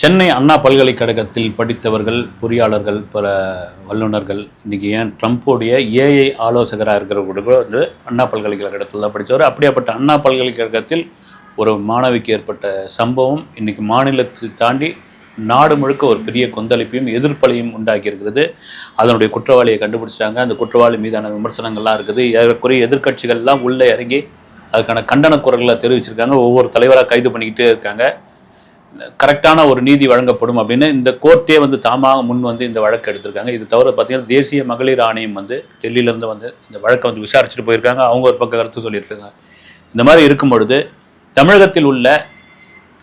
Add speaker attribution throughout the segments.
Speaker 1: சென்னை அண்ணா பல்கலைக்கழகத்தில் படித்தவர்கள், பொறியாளர்கள், பல வல்லுநர்கள், இன்றைக்கி ஏன் ட்ரம்ப்போடைய ஏஐ ஆலோசகராக இருக்கிறவங்க கூட வந்து அண்ணா பல்கலைக்கழகத்தில் தான் படித்தவர். அப்படியாப்பட்ட அண்ணா பல்கலைக்கழகத்தில் ஒரு மாணவிக்கு ஏற்பட்ட சம்பவம் இன்றைக்கி மாநிலத்தை தாண்டி நாடு முழுக்க ஒரு பெரிய கொந்தளிப்பையும் எதிர்ப்பலையும் உண்டாக்கியிருக்கிறது. அதனுடைய குற்றவாளியை கண்டுபிடிச்சாங்க. அந்த குற்றவாளி மீதான விமர்சனங்கள்லாம் இருக்குது. ஏறக்குறைய எதிர்கட்சிகள்லாம் உள்ளே இறங்கி அதுக்கான கண்டன குரல்களை தெரிவிச்சிருக்காங்க. ஒவ்வொரு தலைவராக கைது பண்ணிக்கிட்டே இருக்காங்க. கரெக்டான ஒரு நீதி வழங்கப்படும் அப்படின்னு இந்த கோர்ட்டே வந்து தாமாக முன் வந்து இந்த வழக்கு எடுத்திருக்காங்க. இது தவிர பார்த்தீங்கன்னா தேசிய மகளிர் ஆணையம் வந்து டெல்லியிலேருந்து வந்து இந்த வழக்கை வந்து விசாரிச்சுட்டு போயிருக்காங்க. அவங்க ஒரு பக்கம் கருத்து சொல்லியிருக்காங்க. இந்த மாதிரி இருக்கும் பொழுது தமிழகத்தில் உள்ள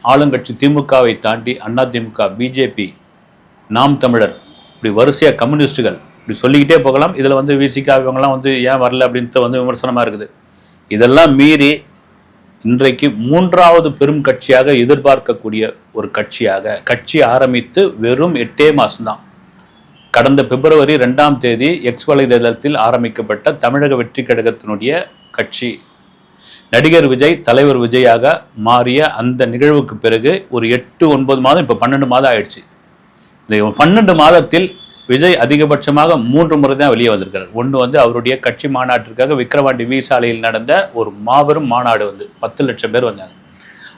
Speaker 1: ஆளுங்கட்சி திமுகவை தாண்டி அதிமுக, பிஜேபி, நாம் தமிழர், இப்படி வரிசையாக கம்யூனிஸ்டுகள் இப்படி சொல்லிக்கிட்டே போகலாம். இதில் வந்து விசிகா இவங்கெல்லாம் வந்து ஏன் வரல அப்படின்ட்டு வந்து விமர்சனமாக இருக்குது. இதெல்லாம் மீறி இன்றைக்கு மூன்றாவது பெரும் கட்சியாக எதிர்பார்க்கக்கூடிய ஒரு கட்சி ஆரம்பித்து வெறும் 8 மாதம்தான். கடந்த பிப்ரவரி 2ஆம் தேதி எக்ஸ் வலைதளத்தில் ஆரம்பிக்கப்பட்ட தமிழக வெற்றி கழகத்தினுடைய கட்சி நடிகர் விஜய் தலைவர் விஜயாக மாறிய அந்த நிகழ்வுக்கு பிறகு ஒரு 8-9 மாதம், இப்போ 12 மாதம் ஆயிடுச்சு. இந்த 12 மாதத்தில் விஜய் அதிகபட்சமாக 3 முறை தான் வெளியே வந்திருக்கிறார். ஒன்று வந்து அவருடைய கட்சி மாநாட்டிற்காக விக்கிரவாண்டி வி சாலையில் நடந்த ஒரு மாபெரும் மாநாடு வந்து 10 லட்சம் பேர் வந்தாங்க.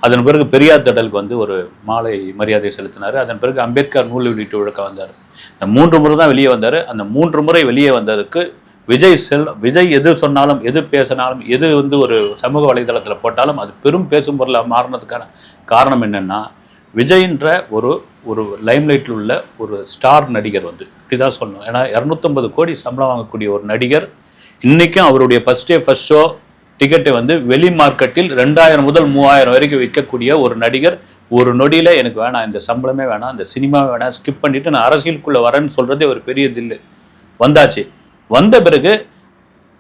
Speaker 1: அதன் பிறகு பெரியார் திடலுக்கு வந்து ஒரு மாலை மரியாதை செலுத்தினார். அதன் பிறகு அம்பேத்கர் நூல் வெளியீட்டு விழா வந்தார். இந்த 3 முறை தான் வெளியே வந்தார். அந்த 3 முறை வெளியே வந்ததுக்கு விஜய் எது சொன்னாலும், எது பேசினாலும், எது வந்து ஒரு சமூக வலைதளத்தில் போட்டாலும் அது பெரும் பேசும் பொருளாக மாறினதுக்கான காரணம் என்னென்னா, விஜய்ன்ற ஒரு லைம்லைட்டில் உள்ள ஒரு ஸ்டார் நடிகர் வந்து இப்படி தான் சொல்லணும். ஏன்னா 250 கோடி சம்பளம் வாங்கக்கூடிய ஒரு நடிகர் இன்றைக்கும் அவருடைய ஃபர்ஸ்ட் ஷோ டிக்கெட்டை வந்து வெளி மார்க்கெட்டில் 2000 முதல் 3000 வரைக்கும் விற்கக்கூடிய ஒரு நடிகர் ஒரு நொடியில் எனக்கு வேணாம், இந்த சம்பளமே வேணாம், இந்த சினிமா வேணாம், ஸ்கிப் பண்ணிவிட்டு நான் அரசியலுக்குள்ளே வரேன்னு சொல்கிறதே ஒரு பெரிய தில்லு வந்தாச்சு. வந்த பிறகு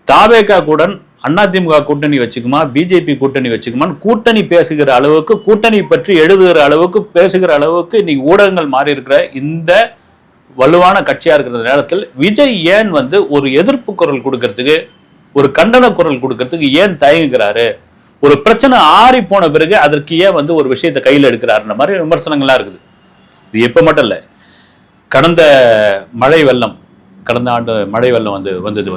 Speaker 1: தாவேகா கூட அதிமுக கூட்டணி வச்சுக்குமா, பிஜேபி கூட்டணி வச்சுக்குமான்னு கூட்டணி பேசுகிற அளவுக்கு, கூட்டணி பற்றி எழுதுகிற அளவுக்கு, பேசுகிற அளவுக்கு இன்னைக்கு ஊடகங்கள் மாறி இருக்கிற இந்த வலுவான கட்சியா இருக்கிற நேரத்தில் விஜய் ஏன் வந்து ஒரு எதிர்ப்பு குரல் கொடுக்கறதுக்கு, ஒரு கண்டன குரல் கொடுக்கறதுக்கு ஏன் தயங்குகிறாரு? ஒரு பிரச்சனை ஆறி போன பிறகு அதற்கு ஏன் வந்து ஒரு விஷயத்தை கையில் எடுக்கிறாருன்ற மாதிரி விமர்சனங்கள்லாம் இருக்குது. இது எப்போ மட்டும் இல்லை, கடந்த ஆண்டு மழை வெள்ளம் வந்தது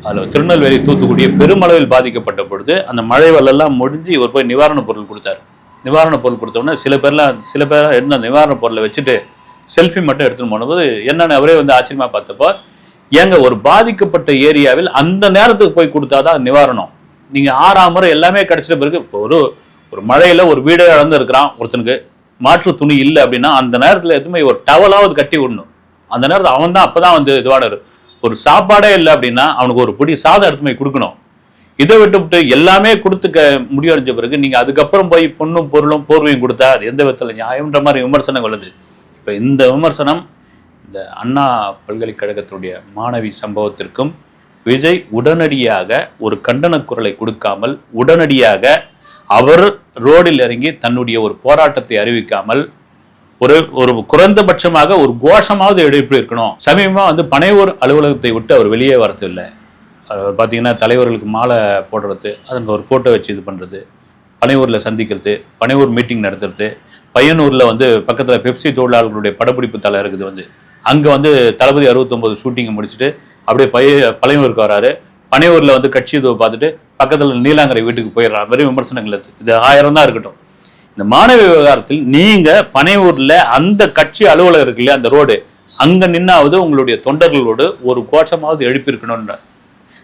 Speaker 1: அதில் திருநெல்வேலி, தூத்துக்குடியை பெருமளவில் பாதிக்கப்பட்ட பொழுது அந்த மழை வெள்ளம்லாம் முடிஞ்சு இவர் போய் நிவாரணப் பொருள் கொடுத்தாரு. நிவாரணப் பொருள் கொடுத்தோடனே சில பேர் இருந்த நிவாரணப் பொருளை வச்சுட்டு செல்ஃபி மட்டும் எடுத்துன்னு போனபோது என்னன்னு அவரே வந்து ஆச்சரியமாக பார்த்தப்போ, ஏங்க ஒரு பாதிக்கப்பட்ட ஏரியாவில் அந்த நேரத்துக்கு போய் கொடுத்தாதான் நிவாரணம், நீங்கள் 6ஆம் முறை எல்லாமே கிடைச்சிட்ட பிறகு இப்போ ஒரு மழையில் ஒரு வீடே இழந்து இருக்கிறான் ஒருத்தனுக்கு, மாற்று துணி இல்லை அப்படின்னா அந்த நேரத்தில் எதுவுமே ஒரு டவலாவது கட்டி விடணும். அந்த நேரத்தில் அவன் தான் அப்போ தான் வந்து இதுவான ஒரு சாப்பாடே இல்லை அப்படின்னா அவனுக்கு ஒரு பிடி சாதம் எடுத்துமை கொடுக்கணும். இதை விட்டு எல்லாமே கொடுத்துக்க முடிவடைஞ்ச பிறகு நீங்கள் அதுக்கப்புறம் போய் பொண்ணும் பொருளும் போர்வையும் கொடுத்தா அது எந்த விதத்தில் நியாயம்ன்ற மாதிரி விமர்சனம் வருது. இப்போ இந்த விமர்சனம் இந்த அண்ணா பல்கலைக்கழகத்துடைய மாணவி சம்பவத்திற்கும் விஜய் உடனடியாக ஒரு கண்டன குரலை கொடுக்காமல், உடனடியாக அவர் ரோடில் இறங்கி தன்னுடைய ஒரு போராட்டத்தை அறிவிக்காமல் ஒரு குறைந்தபட்சமாக ஒரு கோஷமாவது எழுப்பி இருக்கணும். சமீபமாக வந்து பனையூர் அலுவலகத்தை விட்டு அவர் வெளியே வரது இல்லை. பார்த்தீங்கன்னா தலைவர்களுக்கு மாலை போடுறது, அதுக்கு ஒரு ஃபோட்டோ வச்சு இது பண்ணுறது, பனையூரில் சந்திக்கிறது, பனையூர் மீட்டிங் நடத்துறது, பையனூரில் வந்து பக்கத்தில் பெப்சி தொழிலாளர்களுடைய படப்பிடிப்பு தலை இருக்குது வந்து அங்கே வந்து தளபதி 69 ஷூட்டிங்கை முடிச்சுட்டு அப்படியே பழையூருக்கு வராரு. பனையூரில் வந்து கட்சி இதுவை பார்த்துட்டு பக்கத்தில் நீலாங்கரை வீட்டுக்கு போயிடுறாரு. வெறும் விமர்சனங்கள் இது 1000 தான் இருக்கட்டும். இந்த மாணவி விவகாரத்தில் நீங்க பனையூர்ல அந்த கட்சி அலுவலகம் இருக்கு இல்லையா, அந்த ரோடு அங்க நின்னாவது உங்களுடைய தொண்டர்களோடு ஒரு கோஷமாவது எழுப்பியிருக்கணும்ன்ற,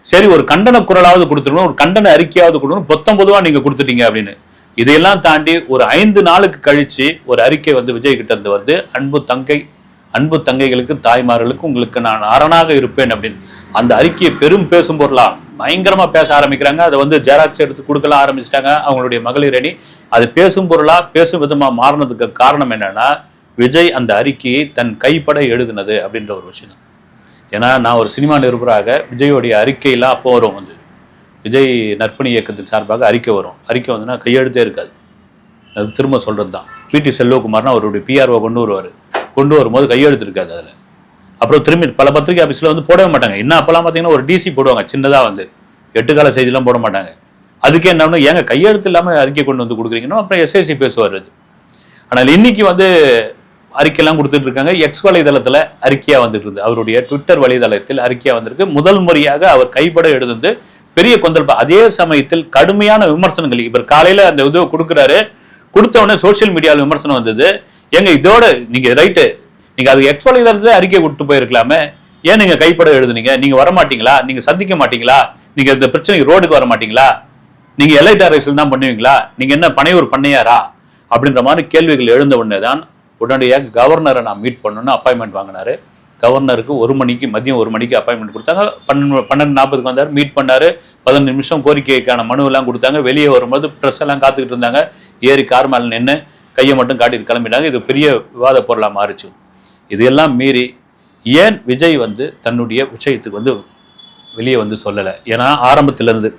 Speaker 1: சரி ஒரு கண்டன குரலாவது கொடுத்துருக்கணும், ஒரு கண்டன அறிக்கையாவது கொடுக்கணும், 19 நீங்க கொடுத்துட்டீங்க அப்படின்னு. இதையெல்லாம் தாண்டி ஒரு 5 நாளுக்கு கழிச்சு ஒரு அறிக்கை வந்து விஜய் கிட்ட இருந்து வந்து அன்பு தங்கைகளுக்கு, தாய்மார்களுக்கு உங்களுக்கு நான் அரணாக இருப்பேன் அப்படின்னு அந்த அறிக்கையை பெரும் பேசும் பொருளா பயங்கரமா பேச ஆரம்பிக்கிறாங்க. அதை வந்து ஜெராக்ஸ் எடுத்து கொடுக்கலாம் ஆரம்பிச்சிட்டாங்க அவங்களுடைய மகளிர் அணி. அது பேசும் பொருளா பேசும் விதமா மாறினதுக்கு காரணம் என்னன்னா, விஜய் அந்த அறிக்கையை தன் கைப்பட எழுதினது அப்படின்ற ஒரு விஷயம் தான். ஏன்னா நான் ஒரு சினிமா நிருபராக விஜயோடைய அறிக்கையெல்லாம் அப்போ வரும் வந்து விஜய் நற்பணி இயக்கத்தின் சார்பாக அறிக்கை வரும். அறிக்கை வந்துன்னா கையெழுத்தே இருக்காது. அது திரும்ப சொல்றது தான். பிடி செல்வகுமார்னா அவருடைய பிஆர்ஓ கொண்டு வரும்போது கையெழுத்து இருக்காது அதில். அப்புறம் திரும்பி பல பத்திரிகை ஆஃபீஸில் வந்து போடவே மாட்டாங்க. இன்னும் அப்போல்லாம் பார்த்தீங்கன்னா ஒரு டிசி போடுவாங்க சின்னதாக வந்து, 8 கால செய்திலாம் போட மாட்டாங்க. அதுக்கே என்ன ஏங்க கையெழுத்து இல்லாமல் அறிக்கை கொண்டு வந்து கொடுக்குறீங்கன்னா அப்புறம் எஸ்ஐசி பேசுவார் அது. ஆனால் இன்னைக்கு வந்து அறிக்கையெல்லாம் கொடுத்துட்டு இருக்காங்க. எக்ஸ் வலைதளத்துல அறிக்கையா வந்துட்டு இருக்கு, அவருடைய ட்விட்டர் வலைதளத்தில் அறிக்கையா வந்திருக்கு. முதல் முறையாக அவர் கைப்பட எழுந்து பெரிய கொந்தளிப்பு. அதே சமயத்தில் கடுமையான விமர்சனங்கள். இவர் காலையில அந்த இது கொடுக்குறாரு, கொடுத்த உடனே சோசியல் மீடியாவில் விமர்சனம் வந்தது. ஏங்க இதோட நீங்க ரைட்டு, நீங்க அது எக்ஸ் வலைதளத்துல அறிக்கை கொடுத்து போயிருக்கலாமே, ஏன் நீங்க கைப்பட எழுதுனீங்க? நீங்க வரமாட்டீங்களா? நீங்க சந்திக்க மாட்டீங்களா? நீங்க இந்த பிரச்சனைக்கு ரோடுக்கு வர மாட்டீங்களா? நீங்க எலைட் அரசியல் தான் பண்ணுவீங்களா? நீங்க என்ன பனையூர் பண்ணையாரா? அப்படின்ற மாதிரி கேள்விகள் எழுந்த உடனே தான் உடனடியாக கவர்னரை நான் மீட் பண்ணணும்னு அப்பாயின்மெண்ட் வாங்கினாரு. கவர்னருக்கு 1 மணிக்கு, மதியம் 1 மணிக்கு அப்பாயின்மெண்ட் கொடுத்தாங்க. 12:40 வந்தார், மீட் பண்ணாரு. 15 நிமிஷம் கோரிக்கைக்கான மனு எல்லாம் கொடுத்தாங்க. வெளியே வரும்போது ப்ரெஸ் எல்லாம் காத்துக்கிட்டு இருந்தாங்க. ஏறி கார் மேல நின்று கையை மட்டும் காட்டிட்டு கிளம்பிட்டாங்க. இது பெரிய விவாத பொருளாக மாறிச்சு. இதெல்லாம் மீறி ஏன் விஜய் தன்னுடைய விஷயத்துக்கு வெளியே சொல்லலை? ஏன்னா ஆரம்பத்திலிருந்து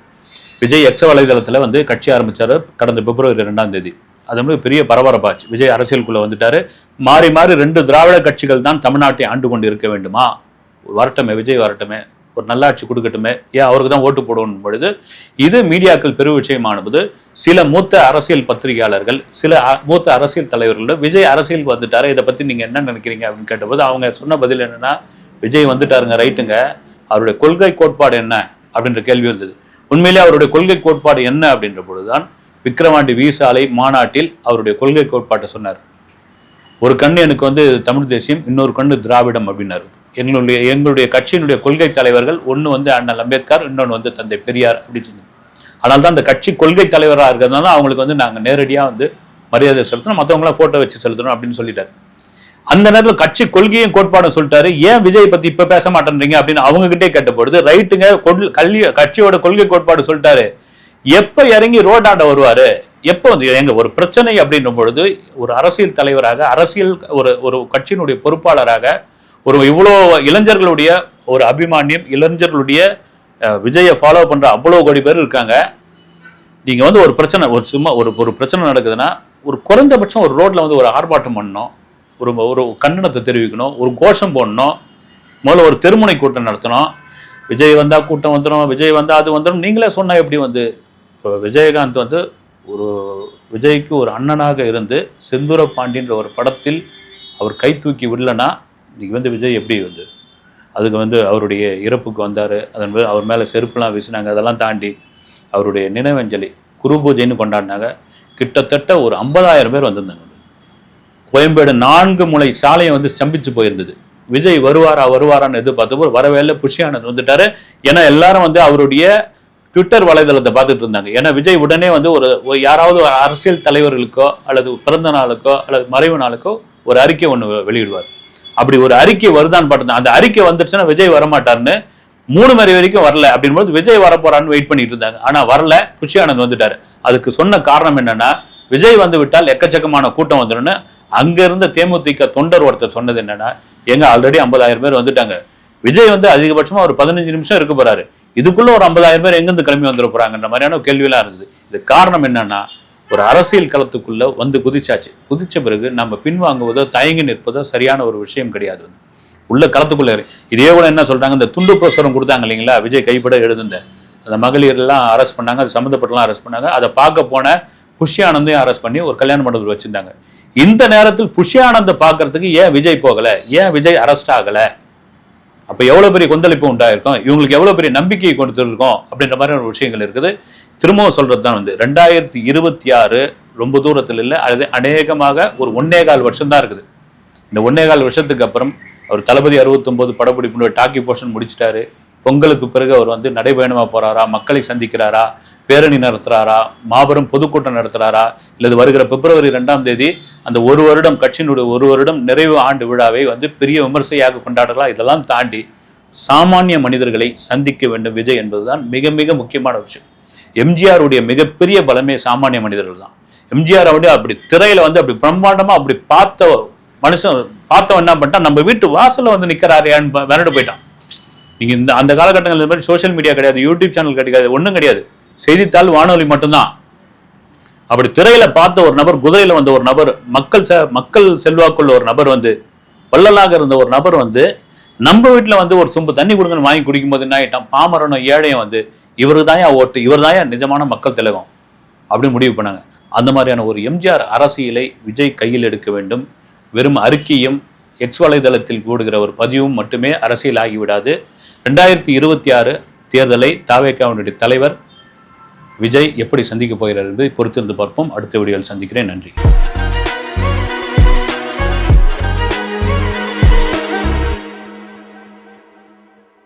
Speaker 1: விஜய் எக்ஸ் வலைதளத்தில் கட்சி ஆரம்பிச்சாரு கடந்த பிப்ரவரி 2ஆம் தேதி. அது பெரிய பரபரப்பாச்சு. விஜய் அரசியலுக்குள்ள வந்துட்டாரு. மாறி மாறி 2 திராவிட கட்சிகள் தான் தமிழ்நாட்டை ஆண்டு கொண்டு இருக்க வேண்டுமா? வரட்டுமே, விஜய் வரட்டுமே, ஒரு நல்லாட்சி கொடுக்கட்டுமே, ஏன் அவருக்கு தான் ஓட்டு போடணும் பொழுது இது மீடியாக்கள் பெரு விஷயமானது. சில மூத்த அரசியல் பத்திரிகையாளர்கள், சில மூத்த அரசியல் தலைவர்கள் விஜய் அரசியலுக்கு வந்துட்டாரு, இதை பத்தி நீங்க என்ன நினைக்கிறீங்க அப்படின்னு கேட்டபோது அவங்க சொன்ன பதில் என்னன்னா, விஜய் வந்துட்டாருங்க, ரைட்டுங்க, அவருடைய கொள்கை கோட்பாடு என்ன அப்படின்ற கேள்வி வந்தது. உண்மையிலே அவருடைய கொள்கை கோட்பாடு என்ன அப்படின்ற பொழுதுதான் விக்கிரவாண்டி வீசாலை மாநாட்டில் அவருடைய கொள்கை கோட்பாட்டை சொன்னார். ஒரு கண்ணு எனக்கு தமிழ் தேசியம், இன்னொரு கண்ணு திராவிடம் அப்படின்னாரு. எங்களுடைய கட்சியினுடைய கொள்கை தலைவர்கள் ஒன்று அண்ணல் அம்பேத்கர், இன்னொன்று தந்தை பெரியார் அப்படின்னு சொன்னாங்க. ஆனால் தான் அந்த கட்சி கொள்கை தலைவராக இருக்கிறதுனால அவங்களுக்கு நாங்கள் நேரடியாக மரியாதை செலுத்தணும், மற்றவங்களாம் போட்டோ வச்சு செலுத்தணும் அப்படின்னு சொல்லிட்டாரு. அந்த நேரத்தில் கட்சி கொள்கையும் கோட்பாடும் சொல்லிட்டாரு. ஏன் விஜய் பத்தி இப்ப பேச மாட்டேன்றீங்க அப்படின்னு அவங்க கிட்டே கேட்டபொழுது, ரைட்டுங்க, கட்சியோட கொள்கை கோட்பாடு சொல்லிட்டாரு, எப்ப இறங்கி ரோடாண்ட வருவாரு, எப்போ எங்க ஒரு பிரச்சனை அப்படின்ற பொழுது ஒரு அரசியல் தலைவராக, அரசியல் ஒரு கட்சியினுடைய பொறுப்பாளராக, ஒரு இவ்வளோ இளைஞர்களுடைய ஒரு அபிமானியம், இளைஞர்களுடைய விஜயை ஃபாலோ பண்ற அவ்வளோ கோடி பேர் இருக்காங்க. நீங்க ஒரு பிரச்சனை, சும்மா ஒரு பிரச்சனை நடக்குதுன்னா ஒரு குறைந்தபட்சம் ஒரு ரோட்ல ஒரு ஆர்ப்பாட்டம் பண்ணணும், ஒரு கண்டனத்தை தெரிவிக்கணும், ஒரு கோஷம் போடணும், முதல்ல ஒரு தெருமுனை கூட்டம் நடத்தணும். விஜய் வந்தா கூட்டம் வந்துடும், விஜய் வந்தா அது வந்துடும், நீங்களே சொன்னா எப்படி இப்போ விஜயகாந்த் ஒரு விஜய்க்கு ஒரு அண்ணனாக இருந்து செந்தூர பாண்டியன்ற ஒரு படத்தில் அவர் கை தூக்கி விடலன்னா இன்னைக்கு விஜய் எப்படி அதுக்கு அவருடைய இறப்புக்கு வந்தார், அதன் அவர் மேலே செருப்புலாம் வீசினாங்க. அதெல்லாம் தாண்டி அவருடைய நினைவஞ்சலி குரு பூஜைன்னு கொண்டாடினாங்க. கிட்டத்தட்ட ஒரு 50,000 பேர் வந்திருந்தாங்க. கோயம்பேடு 4 முனை சாலையை ஸ்தம்பிச்சு போயிருந்தது. விஜய் வருவாரான்னு எதிர்பார்த்தப்போ வரவேல, புஷியானந்த் வந்துட்டாரு. ஏன்னா எல்லாரும் அவருடைய ட்விட்டர் வலைதளத்தை பார்த்துட்டு இருந்தாங்க. ஏன்னா விஜய் உடனே ஒரு யாராவது ஒரு அரசியல் தலைவர்களுக்கோ அல்லது பிறந்த நாளுக்கோ அல்லது மறைவு நாளுக்கோ ஒரு அறிக்கை ஒன்று வெளியிடுவார். அப்படி ஒரு அறிக்கை வருதான்னு பார்த்து அந்த அறிக்கை வந்துருச்சுன்னா விஜய் வரமாட்டாருன்னு 3 மணி வரைக்கும் வரல. அப்படின்போது விஜய் வரப்போறான்னு வெயிட் பண்ணிட்டு இருந்தாங்க. ஆனா வரல, புஷியானந்த் வந்துட்டாரு. அதுக்கு சொன்ன காரணம் என்னன்னா, விஜய் விட்டால் எக்கச்சக்கமான கூட்டம் வந்துடும். அங்க இருந்த தேமுதிக தொண்டர் ஒருத்தர் சொன்னது என்னன்னா, எங்க ஆல்ரெடி 50,000 பேர் வந்துட்டாங்க, விஜய் அதிகபட்சமா ஒரு 15 நிமிஷம் இருக்க போறாரு, இதுக்குள்ள ஒரு 50,000 பேர் எங்கிருந்து கிளம்பி வந்துட போறாங்கன்ற மாதிரியான கேள்வியெல்லாம் இருந்தது. இது காரணம் என்னன்னா, ஒரு அரசியல் களத்துக்குள்ள குதிச்சாச்சு. குதிச்ச பிறகு நம்ம பின்வாங்குவதோ தயங்கி நிற்பதோ சரியான ஒரு விஷயம் கிடையாது. உள்ள களத்துக்குள்ள இதே கூட என்ன சொல்றாங்க, இந்த துண்டு பிரசுரம் கொடுத்தாங்க இல்லைங்களா, விஜய் கைப்பட எழுதுந்த அந்த மகளிர் எல்லாம் அரெஸ்ட் பண்ணாங்க, அது சம்மந்தப்பட்டலாம் அரெஸ்ட் பண்ணாங்க. அதை பார்க்க போன புஷ்யானந்தையும் அரெஸ்ட் பண்ணி ஒரு கல்யாண மண்டபத்தில் வச்சிருந்தாங்க. இந்த நேரத்தில் புஷ்யானந்த பார்க்கறதுக்கு ஏன் விஜய் போகல, ஏன் விஜய் அரெஸ்ட் ஆகல? அப்ப எவ்வளவு பெரிய கொந்தளிப்பு உண்டாயிருக்கும், இவங்களுக்கு எவ்வளவு பெரிய நம்பிக்கையை கொடுத்துருக்கோம் அப்படின்ற மாதிரி ஒரு விஷயங்கள் இருக்குது. திரும்பவும் சொல்றதுதான் 2026 ரொம்ப தூரத்தில் இல்லை, அது அநேகமாக ஒரு 1.25 வருஷம் தான் இருக்குது. இந்த 1.25 வருஷத்துக்கு அப்புறம் அவர் தளபதி 69 படப்பிடிப்பு டாக்கி போர்ஷன் முடிச்சிட்டாரு. பொங்கலுக்கு பிறகு அவர் நடைபயணமா போறாரா, மக்களை சந்திக்கிறாரா, பேரணி நடத்துறாரா, மாபெரும் பொதுக்கூட்டம் நடத்துறாரா, இல்லது வருகிற பிப்ரவரி 2ஆம் தேதி அந்த 1 வருடம் கட்சியினுடைய 1 வருடம் நிறைவு ஆண்டு விழாவை பெரிய விமர்சையாக கொண்டாடலாம். இதெல்லாம் தாண்டி சாமானிய மனிதர்களை சந்திக்க வேண்டும் விஜய் என்பதுதான் மிக மிக முக்கியமான விஷயம். எம்ஜிஆருடைய மிகப்பெரிய பலமே சாமானிய மனிதர்கள் தான். எம்ஜிஆர் அப்படி திரையில அப்படி பிரம்மாண்டமா அப்படி பார்த்த மனுஷன் பார்த்தவன் என்ன பண்ணிட்டான், நம்ம வீட்டு வாசல்ல நிக்கிறாரியான்னு விரண்டு போயிட்டான். நீங்க அந்த காலகட்டங்கள் இந்த மாதிரி சோசியல் மீடியா கிடையாது, யூடியூப் சேனல் கிடையாது, ஒன்றும் கிடையாது, செய்தித்தாள் வானொலி மட்டும்தான். அப்படி திரையில பார்த்த ஒரு நபர், குதிரையில வந்த ஒரு நபர், மக்கள் செல்வாக்குள்ள ஒரு நபர், வள்ளலாக இருந்த ஒரு நபர் நம்ம வீட்டுல ஒரு சொம்பு தண்ணி கொடுங்கன்னு வாங்கி குடிக்கும் போது என்ன ஆயிட்டான், பாமரனும் ஏழையும் இவரு தாயா ஓட்டு, இவர் தாயா நிஜமான மக்கள் திலகம் அப்படி முடிவு பண்ணாங்க. அந்த மாதிரியான ஒரு எம்ஜிஆர் அரசியலை விஜய் கையில் எடுக்க வேண்டும். வெறும் அறிக்கையும் எக்ஸ் வலைதளத்தில் கூடுகிற ஒரு பதிவும் மட்டுமே அரசியல் ஆகிவிடாது. 2026 தேர்தலை தாவேகாவினுடைய தலைவர் விஜய் எப்படி சந்திக்க போகிறார் என்பதை பொறுத்திருந்து பார்ப்போம். அடுத்த வீடியோவில் சந்திக்கிறேன். நன்றி.